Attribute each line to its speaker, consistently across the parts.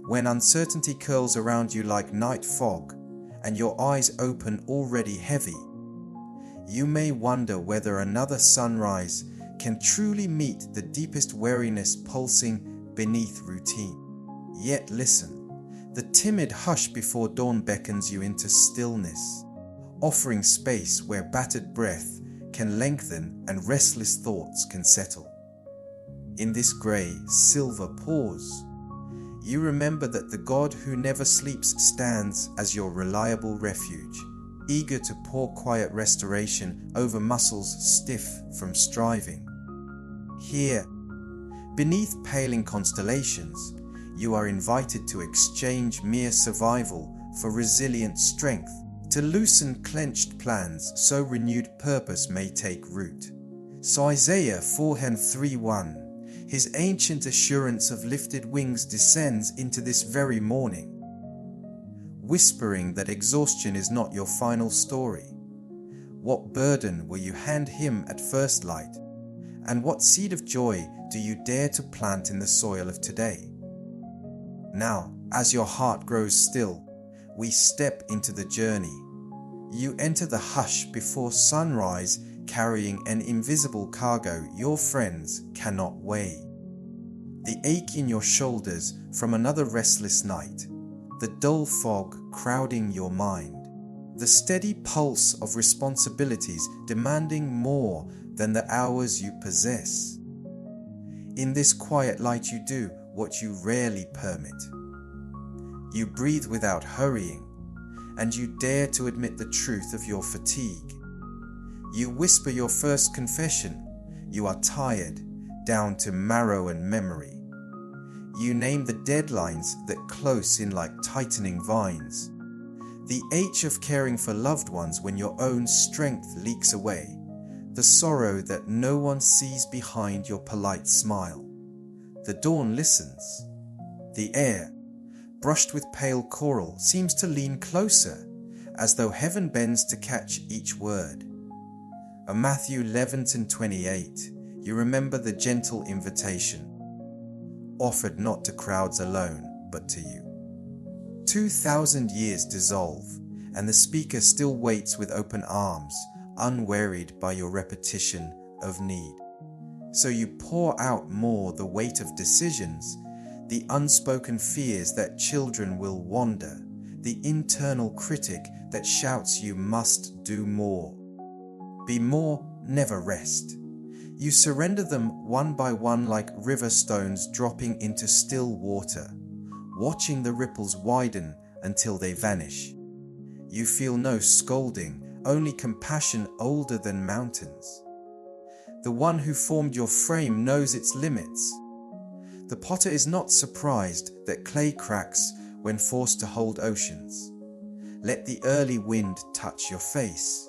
Speaker 1: when uncertainty curls around you like night fog and your eyes open already heavy, you may wonder whether another sunrise can truly meet the deepest weariness pulsing beneath routine. Yet listen, the timid hush before dawn beckons you into stillness, offering space where battered breath can lengthen and restless thoughts can settle. In this grey, silver pause, you remember that the God who never sleeps stands as your reliable refuge, eager to pour quiet restoration over muscles stiff from striving. Here, beneath paling constellations, you are invited to exchange mere survival for resilient strength, to loosen clenched plans so renewed purpose may take root. So Isaiah 4:3:1, his ancient assurance of lifted wings descends into this very morning, whispering that exhaustion is not your final story. What burden will you hand him at first light? And what seed of joy do you dare to plant in the soil of today? Now, as your heart grows still, we step into the journey. You enter the hush before sunrise, carrying an invisible cargo your friends cannot weigh. The ache in your shoulders from another restless night, the dull fog crowding your mind, the steady pulse of responsibilities demanding more than the hours you possess. In this quiet light you do what you rarely permit. You breathe without hurrying, and you dare to admit the truth of your fatigue. You whisper your first confession. You are tired, down to marrow and memory. You name the deadlines that close in like tightening vines. The ache of caring for loved ones when your own strength leaks away. The sorrow that no one sees behind your polite smile. The dawn listens. The air, brushed with pale coral, seems to lean closer, as though heaven bends to catch each word. Matthew 11:28, you remember the gentle invitation, offered not to crowds alone, but to you. 2,000 years dissolve, and the speaker still waits with open arms, unwearied by your repetition of need. So you pour out more the weight of decisions, the unspoken fears that children will wander, the internal critic that shouts you must do more. Be more, never rest. You surrender them one by one like river stones dropping into still water, watching the ripples widen until they vanish. You feel no scolding, only compassion older than mountains. The one who formed your frame knows its limits. The potter is not surprised that clay cracks when forced to hold oceans. Let the early wind touch your face.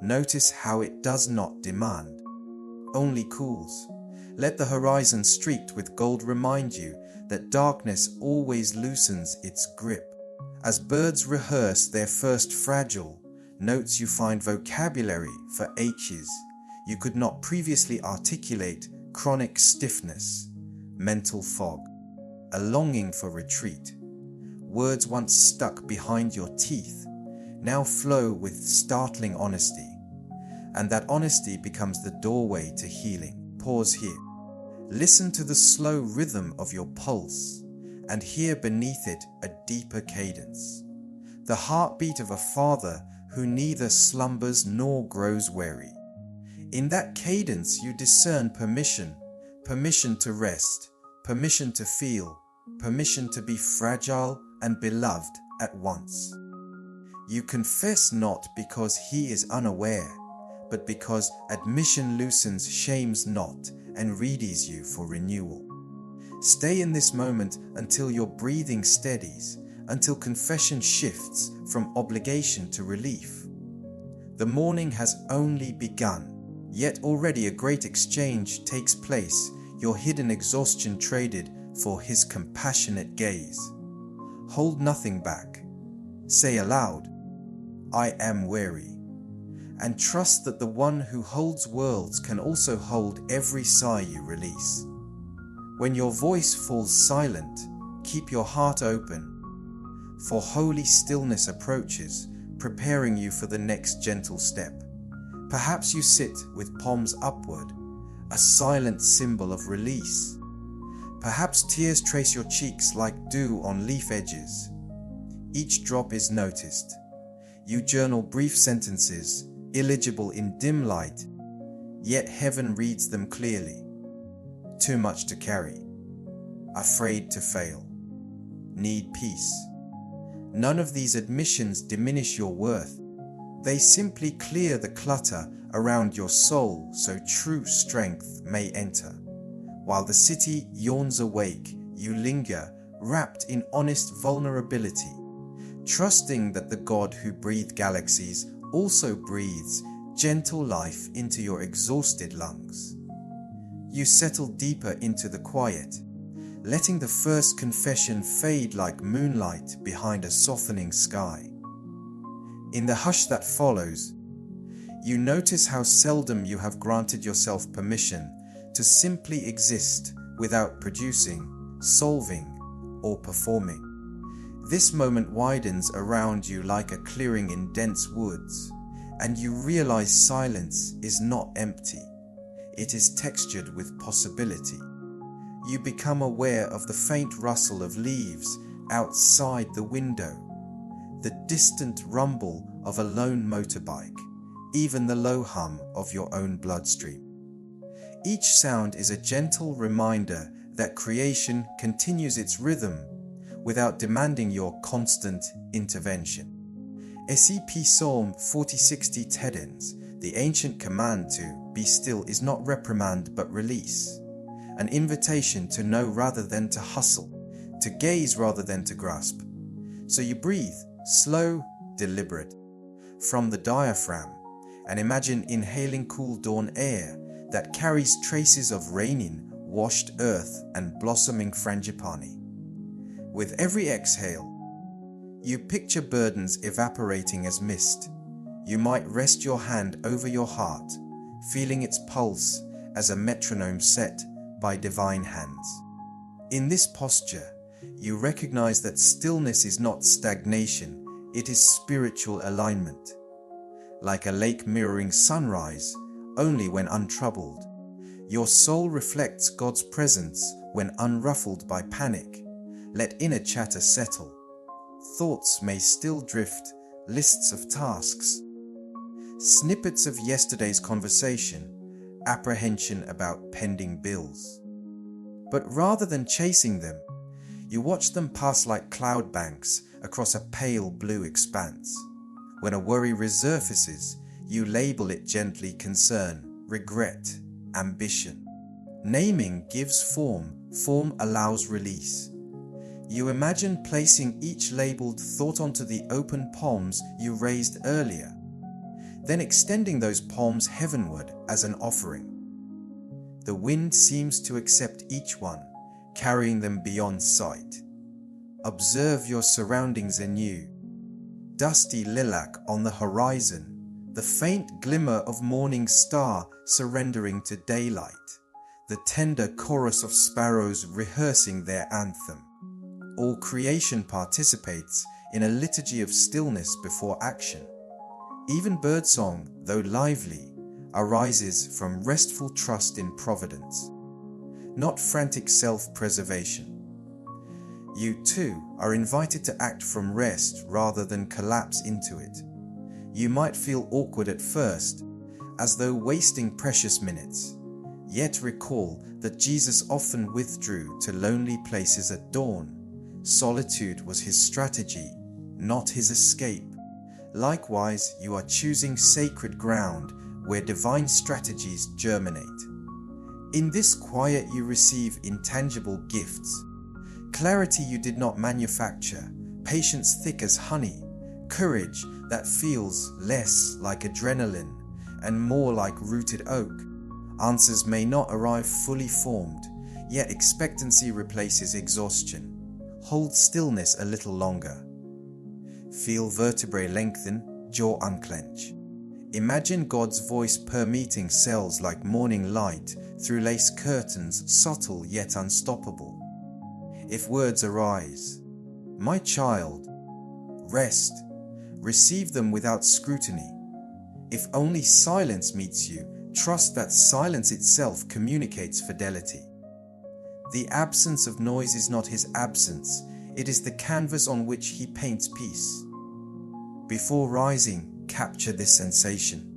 Speaker 1: Notice how it does not demand, only cools. Let the horizon streaked with gold remind you that darkness always loosens its grip. As birds rehearse their first fragile notes, you find vocabulary for H's you could not previously articulate, chronic stiffness, mental fog, a longing for retreat. Words once stuck behind your teeth now flow with startling honesty, and that honesty becomes the doorway to healing. Pause here. Listen to the slow rhythm of your pulse, and hear beneath it a deeper cadence, the heartbeat of a father who neither slumbers nor grows weary. In that cadence you discern permission to rest, permission to feel, permission to be fragile and beloved at once. You confess not because he is unaware, but because admission loosens shame's knot and readies you for renewal. Stay in this moment until your breathing steadies, until confession shifts from obligation to relief. The morning has only begun, yet already a great exchange takes place, your hidden exhaustion traded for his compassionate gaze. Hold nothing back. Say aloud, I am weary, and trust that the one who holds worlds can also hold every sigh you release. When your voice falls silent, keep your heart open, for holy stillness approaches, preparing you for the next gentle step. Perhaps you sit with palms upward, a silent symbol of release. Perhaps tears trace your cheeks like dew on leaf edges. Each drop is noticed. You journal brief sentences, illegible in dim light, yet heaven reads them clearly. Too much to carry. Afraid to fail. Need peace. None of these admissions diminish your worth. They simply clear the clutter around your soul so true strength may enter. While the city yawns awake, you linger, wrapped in honest vulnerability, trusting that the God who breathed galaxies also breathes gentle life into your exhausted lungs. You settle deeper into the quiet, letting the first confession fade like moonlight behind a softening sky. In the hush that follows, you notice how seldom you have granted yourself permission to simply exist without producing, solving, or performing. This moment widens around you like a clearing in dense woods, and you realize silence is not empty. It is textured with possibility. You become aware of the faint rustle of leaves outside the window, the distant rumble of a lone motorbike, even the low hum of your own bloodstream. Each sound is a gentle reminder that creation continues its rhythm without demanding your constant intervention. SEP Psalm 40:60 Tedens, the ancient command to be still is not reprimand but release, an invitation to know rather than to hustle, to gaze rather than to grasp. So you breathe, slow, deliberate, from the diaphragm, and imagine inhaling cool dawn air that carries traces of raining, washed earth and blossoming frangipani. With every exhale, you picture burdens evaporating as mist. You might rest your hand over your heart, feeling its pulse as a metronome set by divine hands. In this posture, you recognize that stillness is not stagnation, it is spiritual alignment. Like a lake mirroring sunrise, only when untroubled. Your soul reflects God's presence when unruffled by panic. Let inner chatter settle. Thoughts may still drift, lists of tasks, snippets of yesterday's conversation, apprehension about pending bills. But rather than chasing them, you watch them pass like cloud banks across a pale blue expanse. When a worry resurfaces, you label it gently concern, regret, ambition. Naming gives form, form allows release. You imagine placing each labeled thought onto the open palms you raised earlier, then extending those palms heavenward as an offering. The wind seems to accept each one, carrying them beyond sight. Observe your surroundings anew. Dusty lilac on the horizon, the faint glimmer of morning star surrendering to daylight, the tender chorus of sparrows rehearsing their anthem. All creation participates in a liturgy of stillness before action. Even birdsong, though lively, arises from restful trust in providence, not frantic self-preservation. You too are invited to act from rest rather than collapse into it. You might feel awkward at first, as though wasting precious minutes, yet recall that Jesus often withdrew to lonely places at dawn. Solitude was his strategy, not his escape. Likewise, you are choosing sacred ground where divine strategies germinate. In this quiet you receive intangible gifts, clarity you did not manufacture, patience thick as honey, courage that feels less like adrenaline and more like rooted oak. Answers may not arrive fully formed, yet expectancy replaces exhaustion. Hold stillness a little longer. Feel vertebrae lengthen, jaw unclench. Imagine God's voice permeating cells like morning light through lace curtains, subtle yet unstoppable. If words arise, "My child, rest," receive them without scrutiny. If only silence meets you, trust that silence itself communicates fidelity. The absence of noise is not his absence, it is the canvas on which he paints peace. Before rising, capture this sensation.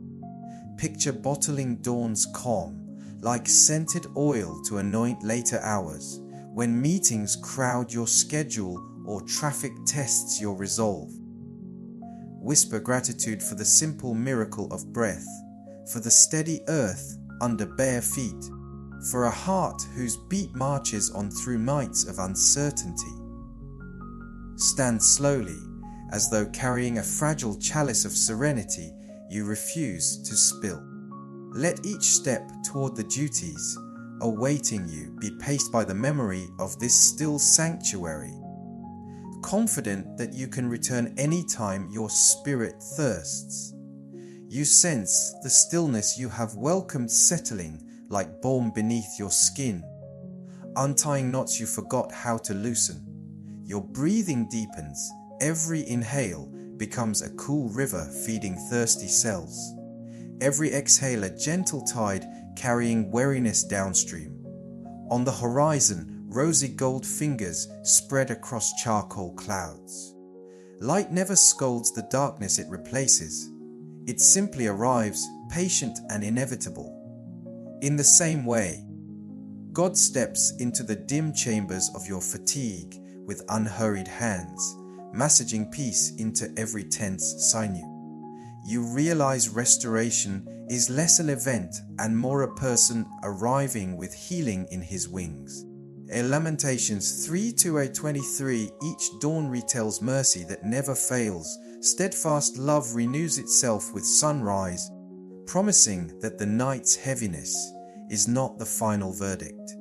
Speaker 1: Picture bottling dawn's calm, like scented oil to anoint later hours, when meetings crowd your schedule or traffic tests your resolve. Whisper gratitude for the simple miracle of breath, for the steady earth under bare feet, for a heart whose beat marches on through nights of uncertainty. Stand slowly, as though carrying a fragile chalice of serenity you refuse to spill. Let each step toward the duties awaiting you be paced by the memory of this still sanctuary, confident that you can return any time your spirit thirsts. You sense the stillness you have welcomed settling like balm beneath your skin, untying knots you forgot how to loosen. Your breathing deepens, every inhale becomes a cool river feeding thirsty cells. Every exhale a gentle tide carrying weariness downstream. On the horizon, rosy gold fingers spread across charcoal clouds. Light never scolds the darkness it replaces. It simply arrives, patient and inevitable. In the same way, God steps into the dim chambers of your fatigue with unhurried hands, massaging peace into every tense sinew. You realize restoration is less an event and more a person arriving with healing in his wings. In Lamentations 3:23, each dawn retells mercy that never fails. Steadfast love renews itself with sunrise, promising that the night's heaviness is not the final verdict.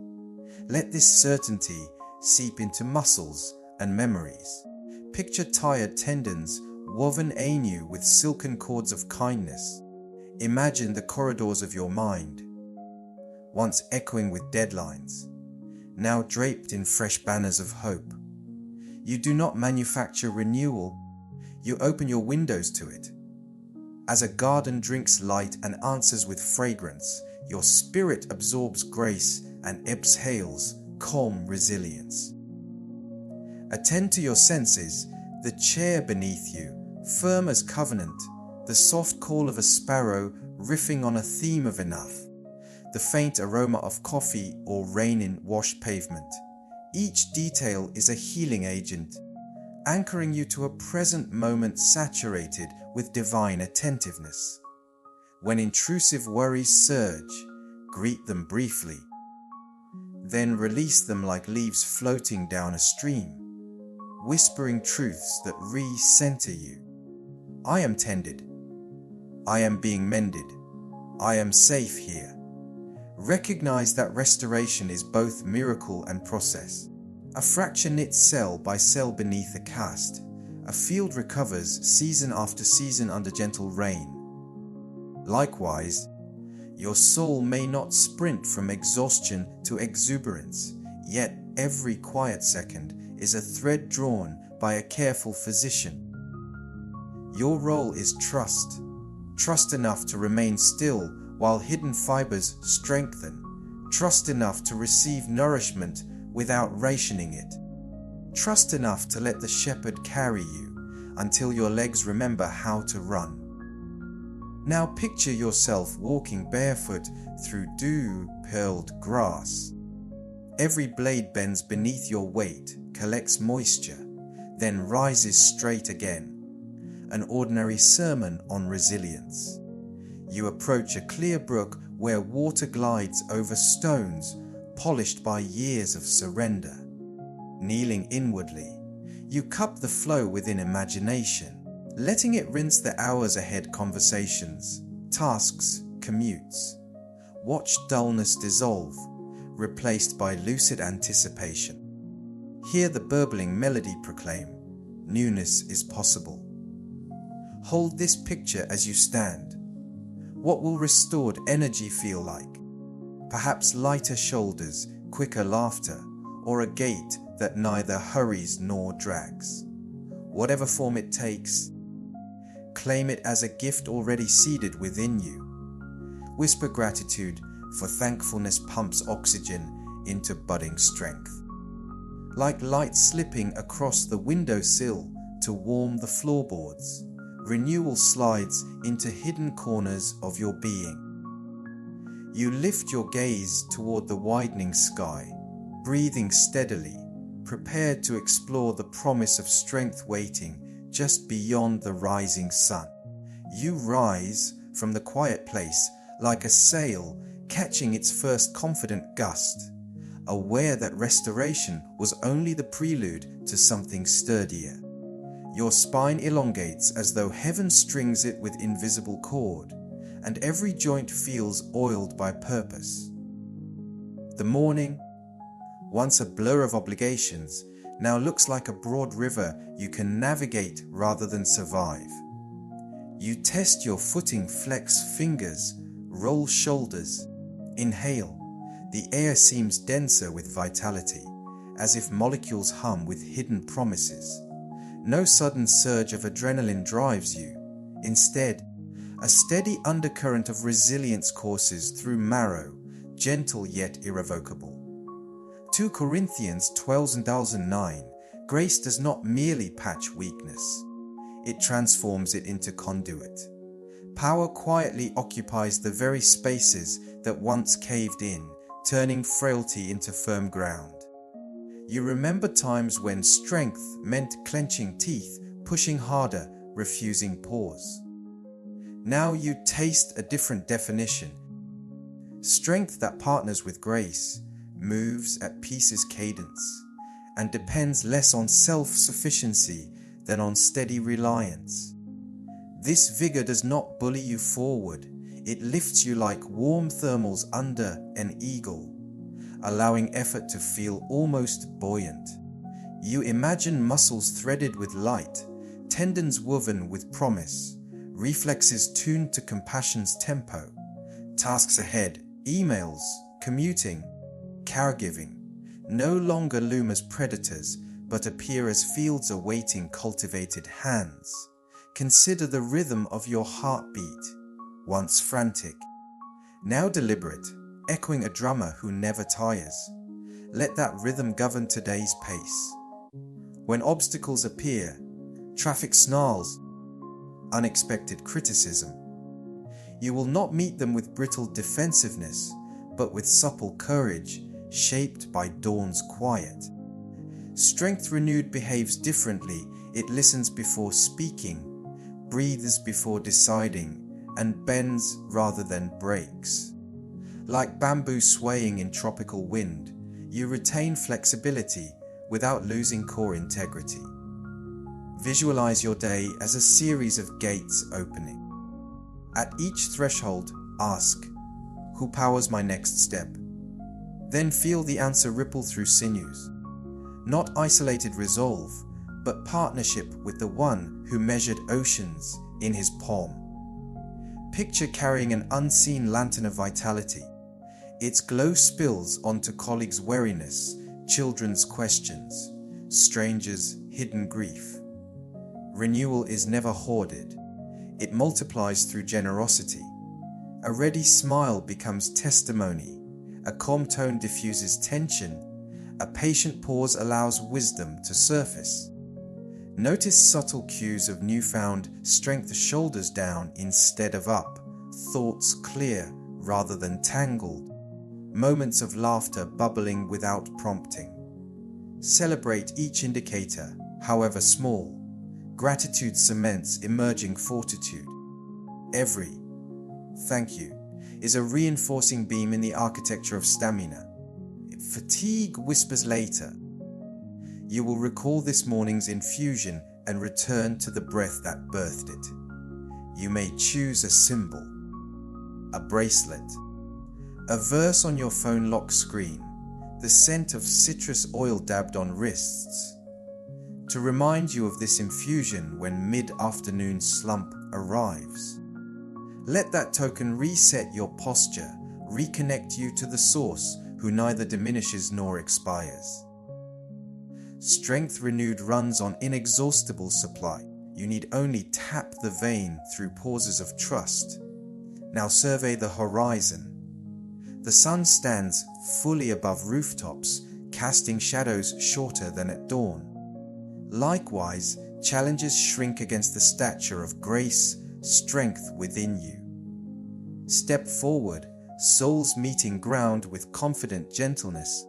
Speaker 1: Let this certainty seep into muscles and memories. Picture tired tendons woven anew with silken cords of kindness. Imagine the corridors of your mind, once echoing with deadlines, now draped in fresh banners of hope. You do not manufacture renewal, you open your windows to it. As a garden drinks light and answers with fragrance, your spirit absorbs grace and exhales calm resilience. Attend to your senses, the chair beneath you, firm as covenant, the soft call of a sparrow riffing on a theme of enough, the faint aroma of coffee or rain in washed pavement. Each detail is a healing agent, anchoring you to a present moment saturated with divine attentiveness. When intrusive worries surge, greet them briefly, then release them like leaves floating down a stream, whispering truths that re-center you. I am tended. I am being mended. I am safe here. Recognize that restoration is both miracle and process. A fracture knits cell by cell beneath a cast. A field recovers season after season under gentle rain. Likewise, your soul may not sprint from exhaustion to exuberance, yet every quiet second is a thread drawn by a careful physician. Your role is trust. Trust enough to remain still while hidden fibers strengthen. Trust enough to receive nourishment without rationing it. Trust enough to let the shepherd carry you until your legs remember how to run. Now picture yourself walking barefoot through dew-pearled grass. Every blade bends beneath your weight, collects moisture, then rises straight again. An ordinary sermon on resilience. You approach a clear brook where water glides over stones polished by years of surrender. Kneeling inwardly, you cup the flow within imagination, letting it rinse the hours ahead conversations, tasks, commutes. Watch dullness dissolve, replaced by lucid anticipation. Hear the burbling melody proclaim, newness is possible. Hold this picture as you stand. What will restored energy feel like? Perhaps lighter shoulders, quicker laughter, or a gate that neither hurries nor drags. Whatever form it takes, claim it as a gift already seeded within you. Whisper gratitude, for thankfulness pumps oxygen into budding strength. Like light slipping across the windowsill to warm the floorboards, renewal slides into hidden corners of your being. You lift your gaze toward the widening sky, breathing steadily, prepared to explore the promise of strength waiting just beyond the rising sun. You rise from the quiet place like a sail catching its first confident gust, aware that restoration was only the prelude to something sturdier. Your spine elongates as though heaven strings it with invisible cord, and every joint feels oiled by purpose. The morning, once a blur of obligations, now looks like a broad river you can navigate rather than survive. You test your footing, flex fingers, roll shoulders, inhale. The air seems denser with vitality, as if molecules hum with hidden promises. No sudden surge of adrenaline drives you. Instead, a steady undercurrent of resilience courses through marrow, gentle yet irrevocable. 2 Corinthians 12:9. Grace does not merely patch weakness. It transforms it into conduit. Power quietly occupies the very spaces that once caved in, turning frailty into firm ground. You remember times when strength meant clenching teeth, pushing harder, refusing pause. Now you taste a different definition. Strength that partners with grace, moves at peace's cadence, and depends less on self-sufficiency than on steady reliance. This vigor does not bully you forward. It lifts you like warm thermals under an eagle, allowing effort to feel almost buoyant. You imagine muscles threaded with light, tendons woven with promise, reflexes tuned to compassion's tempo. Tasks ahead, emails, commuting, caregiving, no longer loom as predators, but appear as fields awaiting cultivated hands. Consider the rhythm of your heartbeat, once frantic, now deliberate, echoing a drummer who never tires. Let that rhythm govern today's pace. When obstacles appear, traffic snarls, unexpected criticism, you will not meet them with brittle defensiveness, but with supple courage shaped by dawn's quiet. Strength renewed behaves differently. It listens before speaking, breathes before deciding, and bends rather than breaks. Like bamboo swaying in tropical wind, you retain flexibility without losing core integrity. Visualize your day as a series of gates opening. At each threshold, ask, who powers my next step? Then feel the answer ripple through sinews. Not isolated resolve, but partnership with the one who measured oceans in his palm. Picture carrying an unseen lantern of vitality. Its glow spills onto colleagues' weariness, children's questions, strangers' hidden grief. Renewal is never hoarded. It multiplies through generosity. A ready smile becomes testimony. A calm tone diffuses tension. A patient pause allows wisdom to surface. Notice subtle cues of newfound strength, shoulders down instead of up, thoughts clear rather than tangled, moments of laughter bubbling without prompting. Celebrate each indicator, however small. Gratitude cements emerging fortitude. Every thank you is a reinforcing beam in the architecture of stamina. Fatigue whispers later. You will recall this morning's infusion and return to the breath that birthed it. You may choose a symbol, a bracelet, a verse on your phone lock screen, the scent of citrus oil dabbed on wrists, to remind you of this infusion when mid-afternoon slump arrives. Let that token reset your posture, reconnect you to the source who neither diminishes nor expires. Strength renewed runs on inexhaustible supply. You need only tap the vein through pauses of trust. Now survey the horizon. The sun stands fully above rooftops, casting shadows shorter than at dawn. Likewise, challenges shrink against the stature of grace, strength within you. Step forward, souls meeting ground with confident gentleness,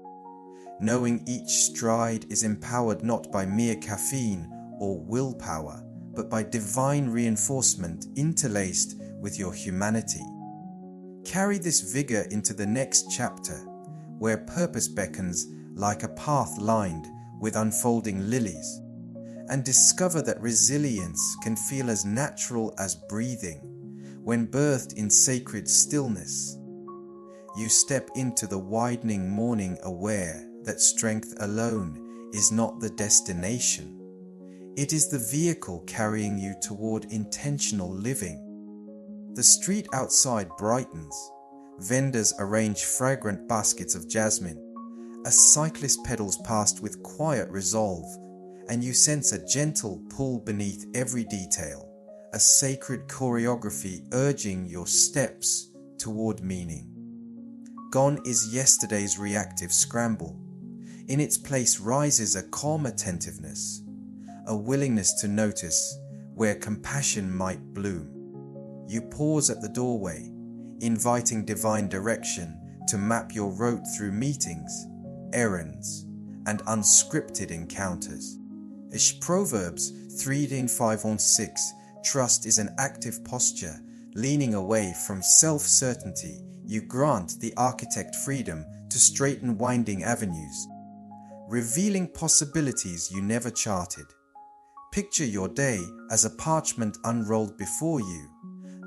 Speaker 1: knowing each stride is empowered not by mere caffeine or willpower, but by divine reinforcement interlaced with your humanity. Carry this vigor into the next chapter, where purpose beckons like a path lined with unfolding lilies, and discover that resilience can feel as natural as breathing when birthed in sacred stillness. You step into the widening morning aware that strength alone is not the destination. It is the vehicle carrying you toward intentional living. The street outside brightens. Vendors arrange fragrant baskets of jasmine. A cyclist pedals past with quiet resolve, and you sense a gentle pull beneath every detail, a sacred choreography urging your steps toward meaning. Gone is yesterday's reactive scramble. In its place rises a calm attentiveness, a willingness to notice where compassion might bloom. You pause at the doorway, inviting divine direction to map your route through meetings, errands, and unscripted encounters. Proverbs 3:5-6, trust is an active posture, leaning away from self-certainty. You grant the architect freedom to straighten winding avenues, revealing possibilities you never charted. Picture your day as a parchment unrolled before you,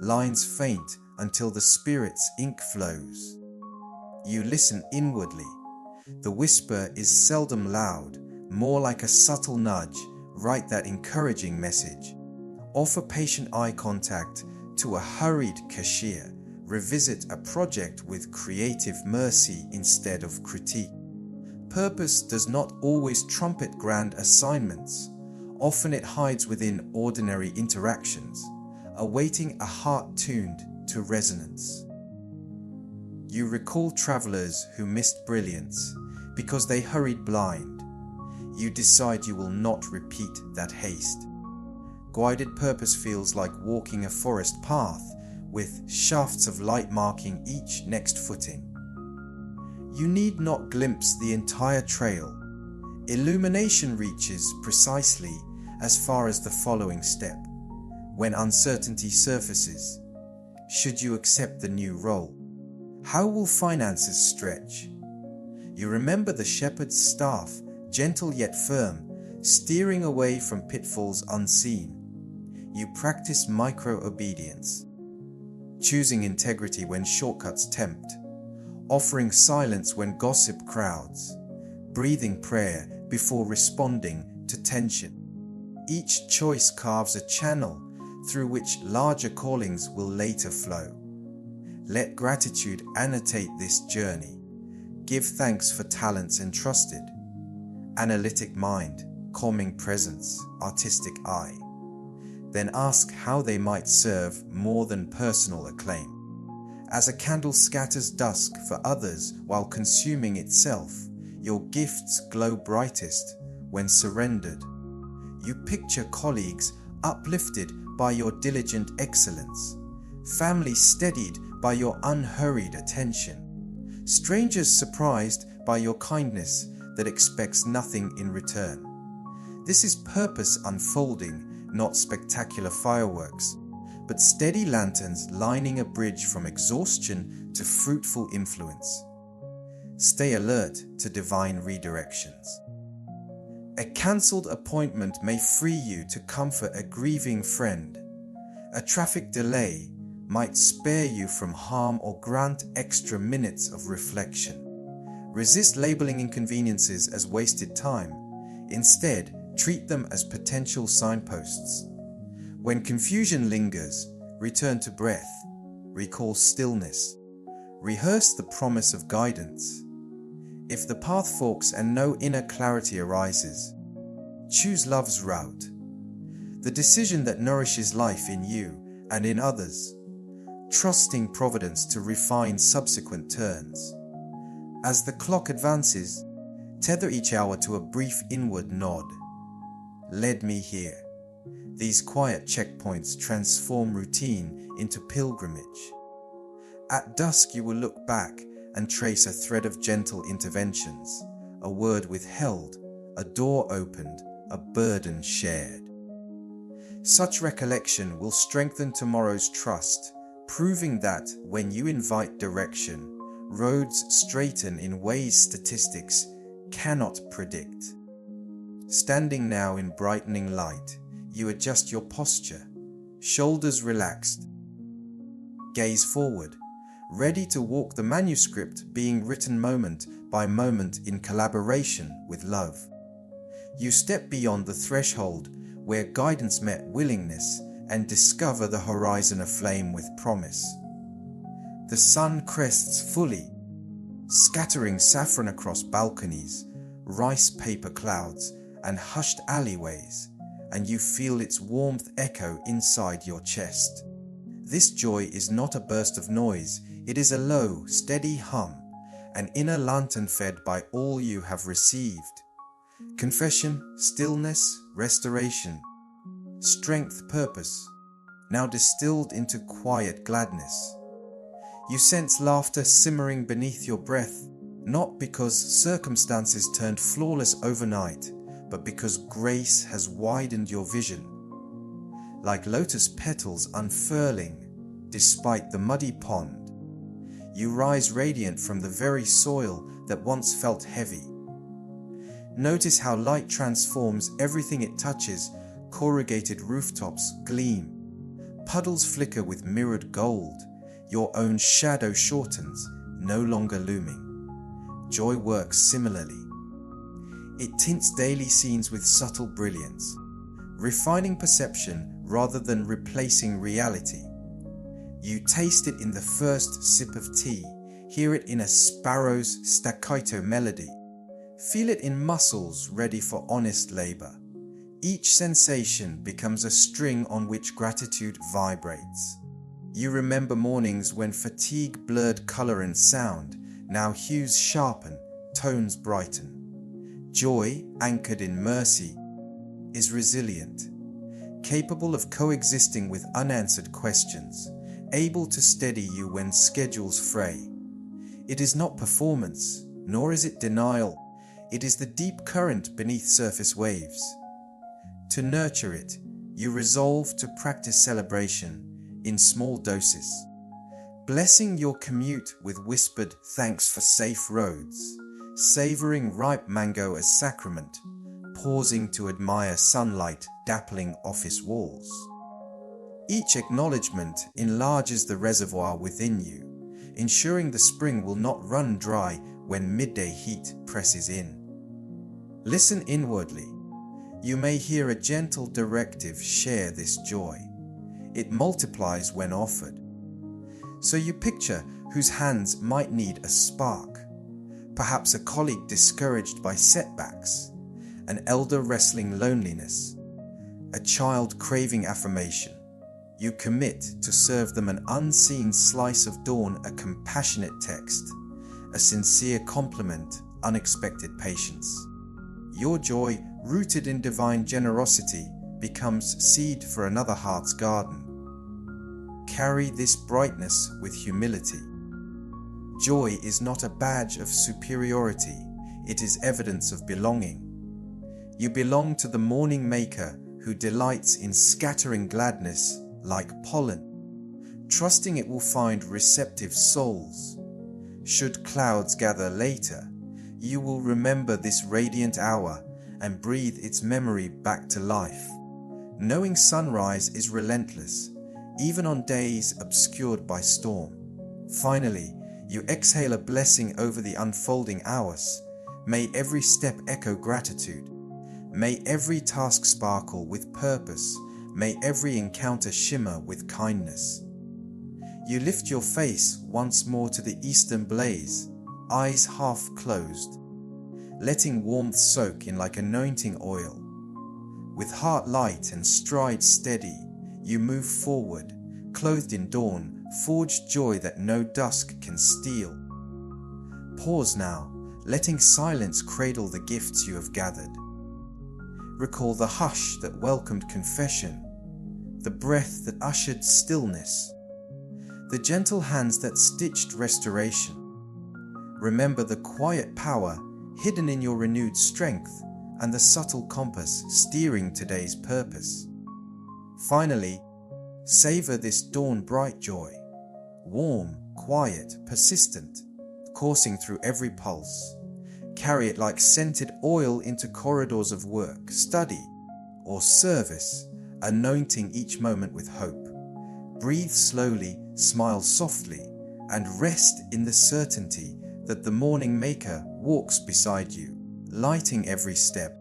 Speaker 1: lines faint until the spirit's ink flows. You listen inwardly. The whisper is seldom loud, more like a subtle nudge. Write that encouraging message. Offer patient eye contact to a hurried cashier. Revisit a project with creative mercy instead of critique. Purpose does not always trumpet grand assignments. Often it hides within ordinary interactions, awaiting a heart tuned to resonance. You recall travelers who missed brilliance because they hurried blind. You decide you will not repeat that haste. Guided purpose feels like walking a forest path with shafts of light marking each next footing. You need not glimpse the entire trail. Illumination reaches precisely as far as the following step. When uncertainty surfaces, should you accept the new role? How will finances stretch? You remember the shepherd's staff, gentle yet firm, steering away from pitfalls unseen. You practice micro-obedience, choosing integrity when shortcuts tempt, offering silence when gossip crowds, breathing prayer before responding to tension. Each choice carves a channel through which larger callings will later flow. Let gratitude annotate this journey. Give thanks for talents entrusted. Analytic mind, calming presence, artistic eye. Then ask how they might serve more than personal acclaim. As a candle scatters dusk for others while consuming itself, your gifts glow brightest when surrendered. You picture colleagues uplifted by your diligent excellence, family steadied by your unhurried attention, strangers surprised by your kindness that expects nothing in return. This is purpose unfolding, not spectacular fireworks, but steady lanterns lining a bridge from exhaustion to fruitful influence. Stay alert to divine redirections. A cancelled appointment may free you to comfort a grieving friend. A traffic delay might spare you from harm or grant extra minutes of reflection. Resist labeling inconveniences as wasted time. Instead, treat them as potential signposts. When confusion lingers, return to breath. Recall stillness. Rehearse the promise of guidance. If the path forks and no inner clarity arises, Choose love's route, the decision that nourishes life in you and in others, trusting Providence to refine subsequent turns. As the clock advances, tether each hour to a brief inward nod. Led me here. These quiet checkpoints transform routine into pilgrimage. At dusk you will look back and trace a thread of gentle interventions, a word withheld, a door opened, a burden shared. Such recollection will strengthen tomorrow's trust, proving that when you invite direction, roads straighten in ways statistics cannot predict. Standing now in brightening light, you adjust your posture, shoulders relaxed, gaze forward, ready to walk the manuscript being written moment by moment in collaboration with love. You step beyond the threshold where guidance met willingness and discover the horizon aflame with promise. The sun crests fully, scattering saffron across balconies, rice paper clouds, and hushed alleyways, and you feel its warmth echo inside your chest. This joy is not a burst of noise, it is a low, steady hum, an inner lantern fed by all you have received. Confession, stillness, restoration, strength, purpose, now distilled into quiet gladness. You sense laughter simmering beneath your breath, not because circumstances turned flawless overnight, but because grace has widened your vision. Like lotus petals unfurling despite the muddy pond, you rise radiant from the very soil that once felt heavy. Notice how light transforms everything it touches. Corrugated rooftops gleam, puddles flicker with mirrored gold, your own shadow shortens, no longer looming. Joy works similarly. It tints daily scenes with subtle brilliance, refining perception rather than replacing reality. You taste it in the first sip of tea, hear it in a sparrow's staccato melody, feel it in muscles ready for honest labor. Each sensation becomes a string on which gratitude vibrates. You remember mornings when fatigue blurred color and sound, now hues sharpen, tones brighten. Joy, anchored in mercy, is resilient, capable of coexisting with unanswered questions, able to steady you when schedules fray. It is not performance, nor is it denial. It is the deep current beneath surface waves. To nurture it, you resolve to practice celebration in small doses, blessing your commute with whispered thanks for safe roads, savoring ripe mango as sacrament, pausing to admire sunlight dappling office walls. Each acknowledgement enlarges the reservoir within you, ensuring the spring will not run dry when midday heat presses in. Listen inwardly. You may hear a gentle directive: share this joy. It multiplies when offered. So you picture whose hands might need a spark, perhaps a colleague discouraged by setbacks, an elder wrestling loneliness, a child craving affirmation. You commit to serve them an unseen slice of dawn, a compassionate text, a sincere compliment, unexpected patience. Your joy, rooted in divine generosity, becomes seed for another heart's garden. Carry this brightness with humility. Joy is not a badge of superiority, it is evidence of belonging. You belong to the morning maker who delights in scattering gladness like pollen, trusting it will find receptive souls. Should clouds gather later, you will remember this radiant hour and breathe its memory back to life. Knowing sunrise is relentless, even on days obscured by storm. Finally, you exhale a blessing over the unfolding hours. May every step echo gratitude. May every task sparkle with purpose. May every encounter shimmer with kindness. You lift your face once more to the eastern blaze, eyes half closed, letting warmth soak in like anointing oil. With heart light and stride steady, you move forward, clothed in dawn, forged joy that no dusk can steal. Pause now, letting silence cradle the gifts you have gathered. Recall the hush that welcomed confession, the breath that ushered stillness, the gentle hands that stitched restoration. Remember the quiet power hidden in your renewed strength and the subtle compass steering today's purpose. Finally, savor this dawn-bright joy, warm, quiet, persistent, coursing through every pulse. Carry it like scented oil into corridors of work, study, or service, anointing each moment with hope. Breathe slowly, smile softly, and rest in the certainty that the morning maker walks beside you, lighting every step,